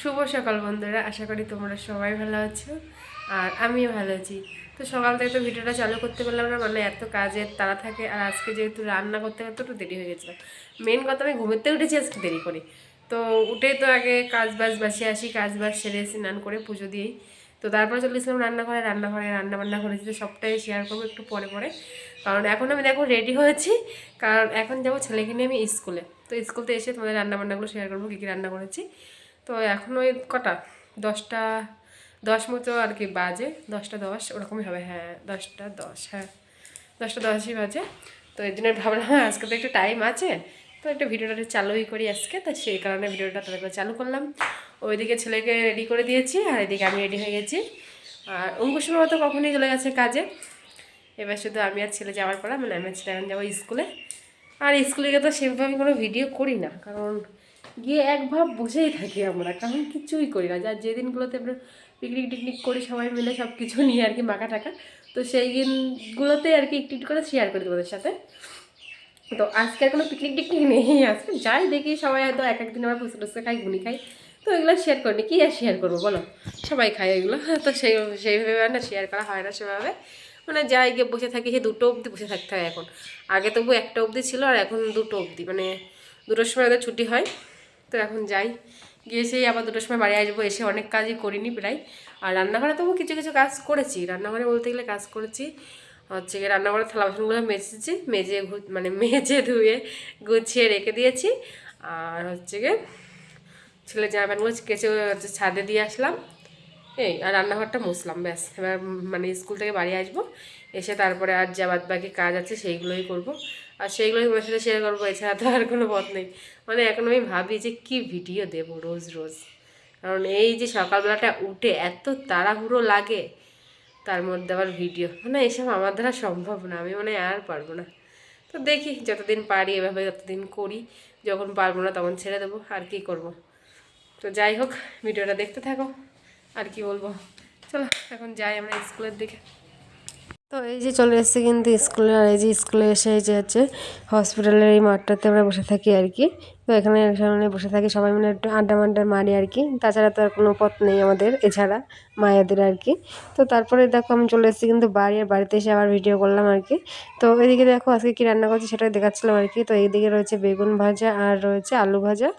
শুভ সকাল বন্ধুরা, আশা করি তোমরা সবাই ভালো আছো আর আমিও ভালো আছি। তো সকাল থেকে তো ভিডিওটা চালু করতে পারলাম না, মানে এত কাজের তাড়া থাকে। আর আজকে যেহেতু রান্না করতে করতে একটু দেরি হয়ে গেছিলো। মেন কথা, আমি ঘুমোতে উঠেছি আজকে দেরি করে। তো উঠে তো আগে কাজ বাজ বাসিয়ে আসি, কাজ বাজ সেরে স্নান করে পুজো দিয়েই তো তারপরে চলে গেছিলাম রান্নাঘরে রান্না বান্না করেছি। তো সবটাই শেয়ার করবো একটু পরে পরে, কারণ এখন আমি দেখো রেডি হয়েছি, কারণ এখন যাবো ছেলেকে নিয়ে আমি স্কুলে। তো স্কুলতে এসে তোমাদের রান্নাবান্নাগুলো শেয়ার করবো, কী কী রান্না করেছি। তো এখন ওই কটা 10টা 10 মতো আর কি বাজে, 10টা 10 ওরকমই হবে। হ্যাঁ 10টা 10, হ্যাঁ 10টা 10ই বাজে। তো এই জন্য ভাবলাম আজকে তো একটু টাইম আছে, তো একটা ভিডিওটা চালুই করি আজকে। তো সেই কারণে ভিডিওটা তাদের চালু করলাম। ওইদিকে ছেলেকে রেডি করে দিয়েছি আর এদিকে আমি রেডি হয়ে গেছি। আর অঙ্কুশের মতো কখনই চলে গেছে কাজে। এবার শুধু আমি আর ছেলে যাওয়ার পর, মানে আমি আর ছেলে এখন যাবো স্কুলে। আর স্কুলে গিয়ে তো সেভাবে আমি কোনো ভিডিও করি না, কারণ গিয়ে এক ভাব বসেই থাকি আমরা, কারণ কিছুই করি না। যার যে দিনগুলোতে আমরা পিকনিক টিকনিক করি সবাই মিলে সব কিছু নিয়ে আর কি মাখা টাকা, তো সেই দিনগুলোতে আর কি একটু একটু করে শেয়ার করি তোমাদের সাথে। তো আজকে আর কোনো পিকনিক টিকনিক নেই, আজকে যাই দেখি সবাই হয়তো এক একদিন আমরা ফুচকা টুচকা খাই, ঘুনি খাই। তো এগুলো শেয়ার করিনি, কী আর শেয়ার করবো বলো, সবাই খায় এগুলো। তো সেইভাবে না শেয়ার করা হয় না সেভাবে, মানে যাই গিয়ে বসে থাকি, সে 2টো অবধি বসে থাকতে হয় এখন। আগে তবু 1টা অবধি ছিল, আর এখন 2টো অবধি, মানে 2টোর সময় ওদের ছুটি হয়। তো এখন যাই, গিয়ে সেই আবার 2টোর সময় বাড়ি আসবো। এসে অনেক কাজই করিনি প্রায়। আর রান্নাঘরে তবু কিছু কিছু কাজ করেছি, রান্নাঘরে বলতে গেলে কাজ করেছি হচ্ছে গিয়ে রান্নাঘরে থালা বাসনগুলো মেজেছি, মেজে ধুয়ে গুছিয়ে রেখে দিয়েছি। আর হচ্ছে গিয়ে ছেলে জামা প্যান্টগুলো কেচে হচ্ছে ছাদে দিয়ে আসলাম, এই আর রান্নাঘরটা মুছলাম, ব্যাস। এবার মানে স্কুল থেকে বাড়ি আসবো, এসে তারপরে আর যা বাদ বাকি কাজ আছে সেইগুলোই করব। আর সেইগুলোই তোমার সাথে শেয়ার করবো, এছাড়া তো আর কোনো পথ নেই। মানে এখন আমি ভাবি যে কী ভিডিও দেবো রোজ রোজ, কারণ এই যে সকালবেলাটা উঠে এত তাড়াহুড়ো লাগে, তার মধ্যে আবার ভিডিও, মানে এসব আমার দ্বারা সম্ভব না, আমি মানে আর পারবো না। তো দেখি যতদিন পারি এভাবে ততদিন করি, যখন পারবো না তখন ছেড়ে দেবো, আর কি করব। তো যাই হোক, ভিডিওটা দেখতে থাকো। আর কি বলবো, চলো এখন যাই আমরা স্কুলের দিকে। তো এই যে চলে এসেছি কিন্তু স্কুলে, আর এই যে স্কুলে এসে এই যে হচ্ছে হসপিটালের এই মাঠটাতে আমরা বসে থাকি আর কি। তো এখানে সামনে বসে থাকি সবাই মিলে, একটু আড্ডা মাড্ডা মারি আর কি, তাছাড়া তো আর কোনো পথ নেই আমাদের এছাড়া মায়েদের আর কি। তো তারপরে দেখো আমি চলে এসেছি কিন্তু বাড়ি, আর বাড়িতে এসে আবার ভিডিও করলাম আর কি। তো এদিকে দেখো আজকে কী রান্না করছি সেটাই দেখাচ্ছিলাম আর কি। তো এইদিকে রয়েছে বেগুন ভাজা, আর রয়েছে আলু ভাজা,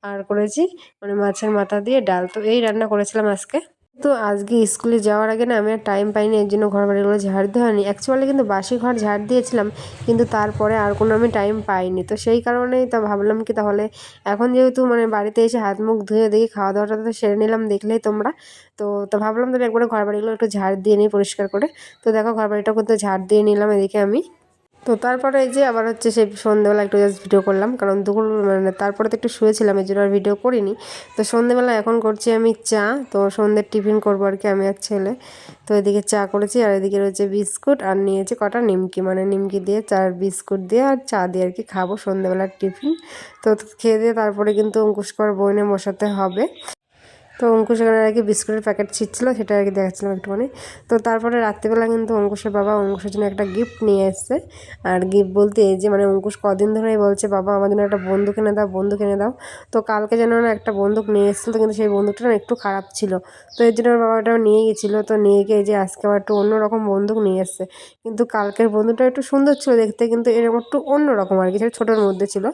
আর করেছি মানে মাছের মাথা দিয়ে ডাল। তো এই রান্না করেছিলাম আজকে। তো আজকে স্কুলে যাওয়ার আগে না আমি আর টাইম পাইনি, এর জন্য ঘর বাড়িগুলো ঝাড় দেওয়া হয়নি। অ্যাকচুয়ালি কিন্তু বাসি ঘর ঝাড় দিয়েছিলাম, কিন্তু তারপরে আর কোনো আমি টাইম পাইনি। তো সেই কারণেই তো ভাবলাম কি তাহলে এখন যেহেতু মানে বাড়িতে এসে হাত মুখ ধুয়ে দেখি খাওয়া দাওয়াটা তো সেরে নিলাম, দেখলেই তোমরা। তো ভাবলাম তাহলে একবারে ঘর বাড়িগুলো একটু ঝাড় দিয়ে নিই পরিষ্কার করে। তো দেখো ঘর বাড়িটা কিন্তু ঝাড় দিয়ে নিলাম এদিকে আমি। তো তারপরে এই যে আবার হচ্ছে সেই সন্ধ্যেবেলা একটু জাস্ট ভিডিও করলাম, কারণ দুপুর মানে তারপরে তো একটু শুয়েছিলাম, এই জন্য আর ভিডিও করিনি। তো সন্ধ্যেবেলা এখন করছি আমি চা, তো সন্ধ্যের টিফিন করবো আর কি আমি আর ছেলে। তো এদিকে চা করেছি, আর এদিকে রয়েছে বিস্কুট, আর নিয়েছি কটা নিমকি, মানে নিমকি দিয়ে চার বিস্কুট দিয়ে আর চা দিয়ে আর কি খাবো সন্ধ্যেবেলার টিফিন। তো খেয়ে দিয়ে তারপরে কিন্তু অঙ্কুশকর বইনে বসাতে হবে। তো অঙ্কুশ এখানে আর কি বিস্কুটের প্যাকেট ছিটছিল, সেটা আর কি দেখাচ্ছিলাম একটুখানি। তো তারপরে রাত্রিবেলা কিন্তু অঙ্কুশের বাবা অঙ্কুশের জন্য একটা গিফট নিয়ে এসছে। আর গিফট বলতে এই যে মানে অঙ্কুশ কদিন ধরেই বলছে বাবা আমার জন্য একটা বন্দুক এনে দাও, বন্দুক এনে দাও। তো কালকে যেন না একটা বন্দুক নিয়ে এসেছিলো, কিন্তু সেই বন্দুকটা না একটু খারাপ ছিল। তো এর জন্য ওর বাবা ওটাও নিয়ে গেছিলো। তো নিয়ে গিয়ে যে আজকে আবার একটু অন্যরকম বন্দুক নিয়ে এসছে। কিন্তু কালকের বন্দুকটা একটু সুন্দর ছিল দেখতে, কিন্তু এরকম একটু অন্যরকম আর কি, সেটা ছোটোর মধ্যে ছিল।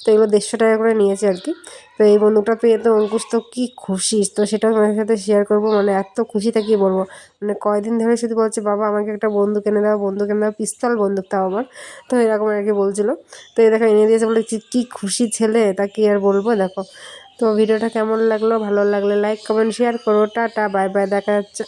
তো এগুলো 150 টাকা করে নিয়েছে আর কি। তো এই বন্দুকটা পেয়ে তো অঙ্কুশ তো কী খুশি, তো সেটাও তোমাদের সাথে শেয়ার করবো, মানে এত খুশিতে কী বলবো। মানে কয়দিন ধরে শুধু বলছে বাবা আমাকে একটা বন্দুক এনে দাও, বন্দুক এনে দাও, পিস্তল বন্দুক তাও আবার। তো এরকম আর কি বলছিলো। তো এই দেখো এনে দিয়েছে, বলে কী খুশি ছেলে, তা কী আর বলবো দেখো। তো ভিডিওটা কেমন লাগলো, ভালো লাগলে লাইক কমেন্ট শেয়ার করো, টাটা বাই বাই, দেখা যাচ্ছে।